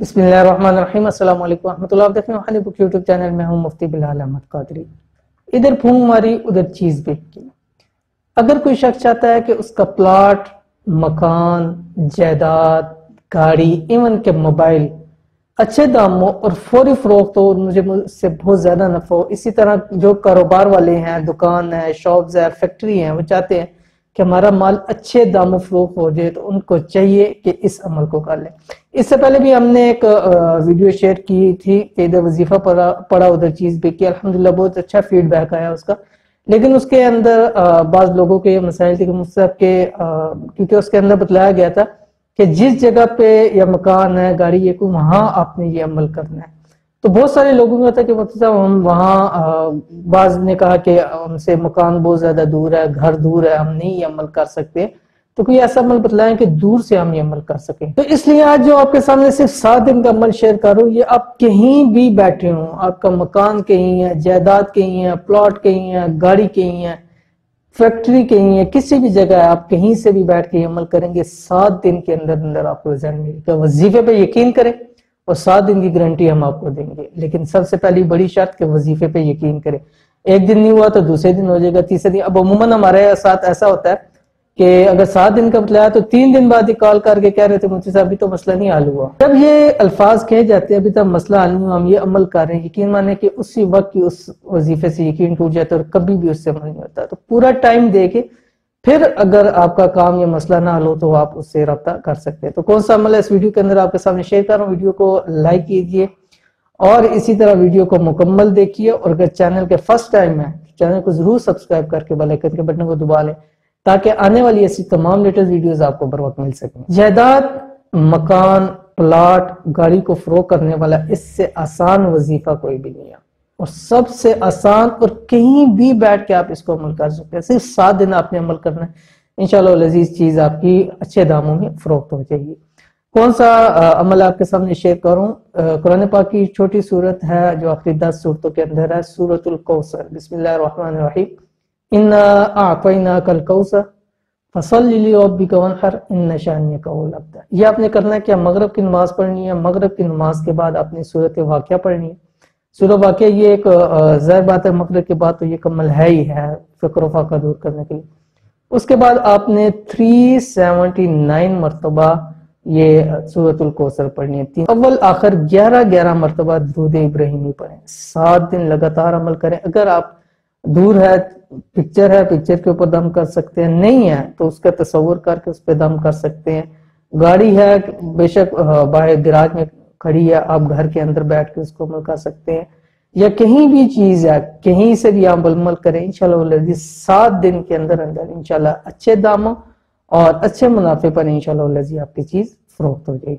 बिस्मिल्लाहिर्रहमानिर्रहीम। अस्सलाम वालेकुम रहमतुल्लाह। आप देख रहे हैं हानी बुक यूट्यूब चैनल में हूं मुफ्ती बिलाल अहमद कादरी। इधर फूंक मारी उधर चीज बिक गई। अगर कोई शख्स चाहता है कि उसका प्लॉट, मकान, जायदाद, गाड़ी, इवन के मोबाइल अच्छे दामों और फौरी फरोख्त हो, मुझे उससे बहुत ज्यादा नफा हो, इसी तरह जो कारोबार वाले हैं, दुकान है, शॉप्स है, फैक्ट्री है, वो चाहते हैं कि हमारा माल अच्छे दामों फरोख्त हो जाए, तो उनको चाहिए कि इस अमल को कर लें। इससे पहले भी हमने एक वीडियो शेयर की थी कि इधर वजीफा पड़ा उधर चीज बिकी। अल्हम्दुलिल्लाह बहुत अच्छा फीडबैक आया उसका, लेकिन उसके अंदर बाज लोगों के मसाइल थे कि मुझसे क्योंकि उसके अंदर बतलाया गया था कि जिस जगह पे या मकान है, गाड़ी है, वहां आपने ये अमल करना है। तो बहुत सारे लोगों का था कि मतलब हम वहाँ, बाज ने कहा कि हमसे मकान बहुत ज्यादा दूर है, घर दूर है, हम नहीं ये अमल कर सकते। तो कोई ऐसा अमल बतलाएं कि दूर से हम ये अमल कर सकें। तो इसलिए आज जो आपके सामने सिर्फ 7 दिन का अमल शेयर कर रहा हूं, ये आप कहीं भी बैठे हो, आपका मकान कहीं है, जायदाद कहीं है, प्लॉट कहीं है, गाड़ी कहीं है, फैक्ट्री कहीं है, किसी भी जगह है, आप कहीं से भी बैठ के अमल करेंगे, 7 दिन के अंदर अंदर आपको रिजल्ट मिलेगा। वजीफे पे यकीन करें और 7 दिन की गारंटी हम आपको देंगे। लेकिन सबसे पहली बड़ी शर्त कि वजीफे पे यकीन करें। एक दिन नहीं हुआ तो दूसरे दिन हो जाएगा, तीसरे दिन। अब अमूमन हमारे साथ ऐसा होता है कि अगर 7 दिन का बतलाया तो 3 दिन बाद ही कॉल करके कह रहे थे मुझसे साहब अभी तो मसला नहीं हल हुआ। जब ये अल्फाज कहे जाते हैं अभी तक मसला हल नहीं हुआ, हम ये अमल कर रहे हैं, यकीन माने कि उसी वक्त की उस वजीफे से यकीन टूट जाता है और कभी भी उससे अमल नहीं होता। तो पूरा टाइम दे के फिर अगर आपका काम या मसला ना हल हो तो आप उससे रब्ता कर सकते हैं। तो कौन सा अमल है इस वीडियो के अंदर आपके सामने शेयर कर रहा हूँ। वीडियो को लाइक कीजिए और इसी तरह वीडियो को मुकम्मल देखिए, और अगर चैनल के फर्स्ट टाइम है चैनल को जरूर सब्सक्राइब करके बेल आइकन के बटन को दबा लें ताकि आने वाली ऐसी तमाम लेटेस्ट वीडियोस आपको बर वक्त मिल सकें। जायदाद, मकान, प्लॉट, गाड़ी को फरोख्त करने वाला इससे आसान वजीफा कोई भी नहीं है, और सबसे आसान, और कहीं भी बैठ के आप इसको अमल कर सकते हैं। सिर्फ 7 दिन आपने अमल करना है, इंशाल्लाह लजीज चीज आपकी अच्छे दामों में फरोख्त हो जाएगी। कौन सा अमल आपके सामने शेयर करूं? कुरान पाक की छोटी सूरत है जो आखिरी 10 सूरतों के अंदर है, सूरतुल कौसर। बिस्मिल्लाहिर्रहमानिर्रहीम। इन्ना अअतैनाकल कौसर फसल्लि लिरब्बिका वन्हर इन्न शानिअका हुवल अब्तर। ये आपने करना है क्या? मगरिब की नमाज पढ़नी है, मगरिब की नमाज के बाद आपने सूरत वाक़िया पढ़नी है। सूरह वाक़िया ये एक ज़ाहिर बात है मगरिब के बाद तो ये कमल है ही है फिक्र फाका दूर करने के लिए। उसके बाद आपने 379 मरतबा ये सूरतुल कौसर पढ़नी है। अव्वल आखिर 11 मरतबा दुरूद इब्राहिमी पढ़ें। 7 दिन लगातार अमल करें। अगर आप दूर है, पिक्चर है, पिक्चर के ऊपर दम कर सकते हैं, नहीं है तो उसका तस्वुर करके उस पर दम कर सकते हैं। गाड़ी है, बेशक बाहर गैराज में खड़ी है, आप घर के अंदर बैठ के उसको अमल कर सकते हैं, या कहीं भी चीज है कहीं से भी आप अमल करें। इंशाल्लाह 7 दिन के अंदर अंदर इंशाल्लाह अच्छे दामों और अच्छे मुनाफे पर इंशाल्लाह आपकी चीज फरोख्त हो जाएगी।